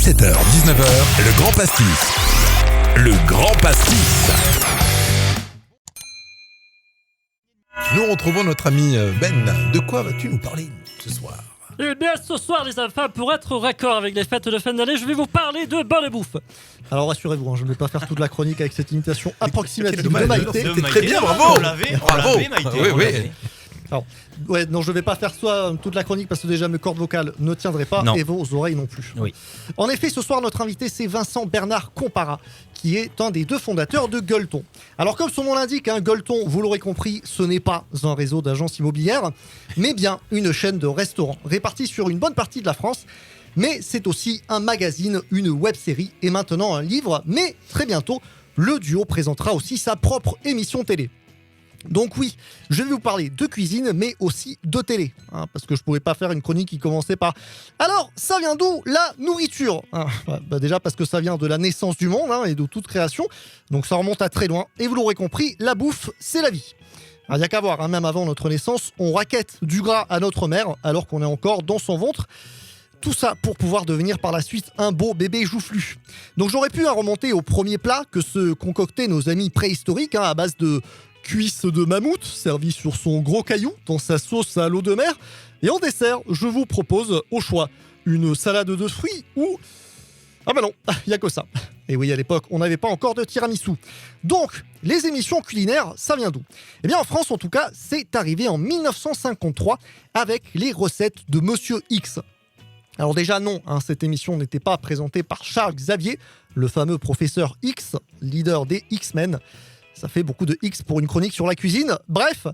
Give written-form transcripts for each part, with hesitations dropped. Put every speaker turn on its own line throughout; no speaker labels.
17h-19h, le Grand Pastis. Le Grand Pastis. Nous retrouvons notre ami Ben. De quoi vas-tu nous parler ce soir ?
Eh bien, ce soir, les enfants, pour être raccord avec les fêtes de fin d'année, je vais vous parler de bonne bouffe. Alors, rassurez-vous, je ne vais pas faire toute la chronique avec cette imitation approximative de Maïté.
C'était très bien, bravo.
Bravo, Maïté.
Oui.
Alors, non, je vais pas faire toute la chronique parce que déjà mes cordes vocales ne tiendraient pas et vos oreilles non plus.
Oui.
En effet, ce soir, notre invité, c'est Vincent Bernard Compara, qui est un des deux fondateurs de Gueuleton. Alors, comme son nom l'indique, Gueuleton, vous l'aurez compris, ce n'est pas un réseau d'agences immobilières, mais bien une chaîne de restaurants répartie sur une bonne partie de la France. Mais c'est aussi un magazine, une web-série et maintenant un livre. Mais très bientôt, le duo présentera aussi sa propre émission télé. Donc oui, je vais vous parler de cuisine, mais aussi de télé, parce que je ne pouvais pas faire une chronique qui commençait par « Alors, ça vient d'où la nourriture ?» Déjà parce que ça vient de la naissance du monde et de toute création, donc ça remonte à très loin. Et vous l'aurez compris, la bouffe, c'est la vie. Il n'y a qu'à voir, même avant notre naissance, on raquette du gras à notre mère, alors qu'on est encore dans son ventre. Tout ça pour pouvoir devenir par la suite un beau bébé joufflu. Donc j'aurais pu remonter au premier plat que se concoctaient nos amis préhistoriques, à base de cuisse de mammouth servie sur son gros caillou dans sa sauce à l'eau de mer. Et en dessert, je vous propose au choix une salade de fruits ou... Ah bah non, il n'y a que ça. Et oui, à l'époque, on n'avait pas encore de tiramisu. Donc, les émissions culinaires, ça vient d'où ? Eh bien, en France, en tout cas, c'est arrivé en 1953 avec les recettes de Monsieur X. Alors déjà non, cette émission n'était pas présentée par Charles Xavier, le fameux professeur X, leader des X-Men. Ça fait beaucoup de X pour une chronique sur la cuisine. Bref,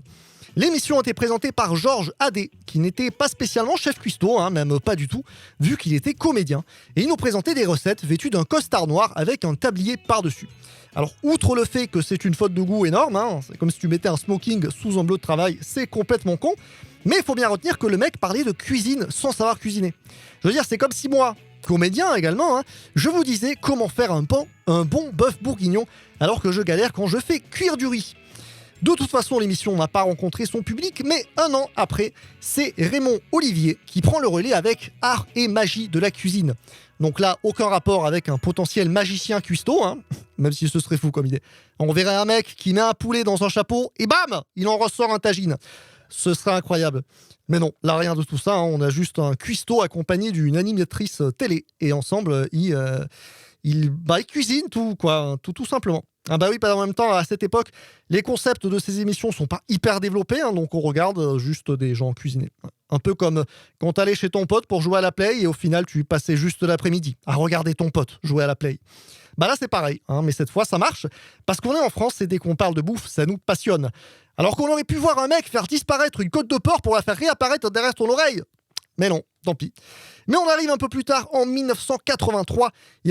l'émission était présentée par Georges Adé, qui n'était pas spécialement chef cuistot, même pas du tout, vu qu'il était comédien. Et il nous présentait des recettes vêtues d'un costard noir avec un tablier par-dessus. Alors, outre le fait que c'est une faute de goût énorme, c'est comme si tu mettais un smoking sous un bleu de travail, c'est complètement con. Mais il faut bien retenir que le mec parlait de cuisine sans savoir cuisiner. Je veux dire, c'est comme si moi, comédien également, je vous disais comment faire un bon bœuf bourguignon alors que je galère quand je fais cuire du riz. De toute façon, l'émission n'a pas rencontré son public, mais un an après, c'est Raymond Olivier qui prend le relais avec Art et magie de la cuisine. Donc là, aucun rapport avec un potentiel magicien cuistot, même si ce serait fou comme idée. On verrait un mec qui met un poulet dans un chapeau et bam, il en ressort un tagine. Ce serait incroyable. Mais non, là, rien de tout ça. On a juste un cuistot accompagné d'une animatrice télé. Et ensemble, ils cuisinent tout simplement. Oui, en même temps, à cette époque, les concepts de ces émissions sont pas hyper développés. Donc, on regarde juste des gens cuisiner. Un peu comme quand t'allais chez ton pote pour jouer à la play et au final, tu passais juste l'après-midi à regarder ton pote jouer à la play. Là, c'est pareil. Mais cette fois, ça marche. Parce qu'on est en France et dès qu'on parle de bouffe, ça nous passionne. Alors qu'on aurait pu voir un mec faire disparaître une côte de porc pour la faire réapparaître derrière ton oreille. Mais non, tant pis. Mais on arrive un peu plus tard, en 1983, et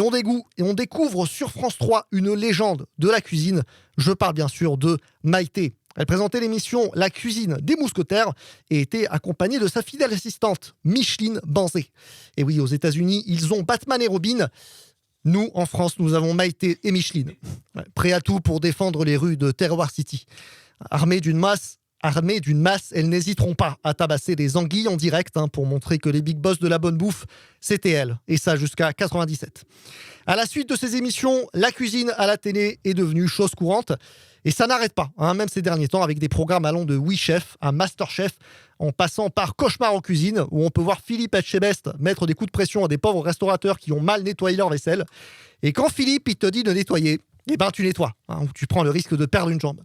on découvre sur France 3 une légende de la cuisine. Je parle bien sûr de Maïté. Elle présentait l'émission La cuisine des mousquetaires et était accompagnée de sa fidèle assistante, Micheline Banzé. Et oui, aux États-Unis, ils ont Batman et Robin. Nous, en France, nous avons Maïté et Micheline. Prêts à tout pour défendre les rues de Terroir City. Armées d'une masse, elles n'hésiteront pas à tabasser des anguilles en direct pour montrer que les big boss de la bonne bouffe, c'était elles. Et ça jusqu'à 97. À la suite de ces émissions, la cuisine à la télé est devenue chose courante. Et ça n'arrête pas, même ces derniers temps, avec des programmes allant de Oui Chef à Master Chef, en passant par Cauchemar en cuisine, où on peut voir Philippe Etchebest mettre des coups de pression à des pauvres restaurateurs qui ont mal nettoyé leur vaisselle. Et quand Philippe, il te dit de nettoyer, tu nettoies, ou tu prends le risque de perdre une jambe.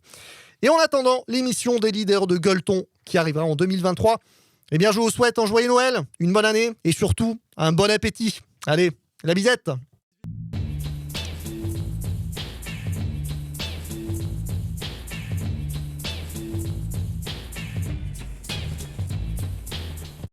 Et en attendant, l'émission des leaders de Gueuleton, qui arrivera en 2023, je vous souhaite un joyeux Noël, une bonne année, et surtout, un bon appétit. Allez, la bisette!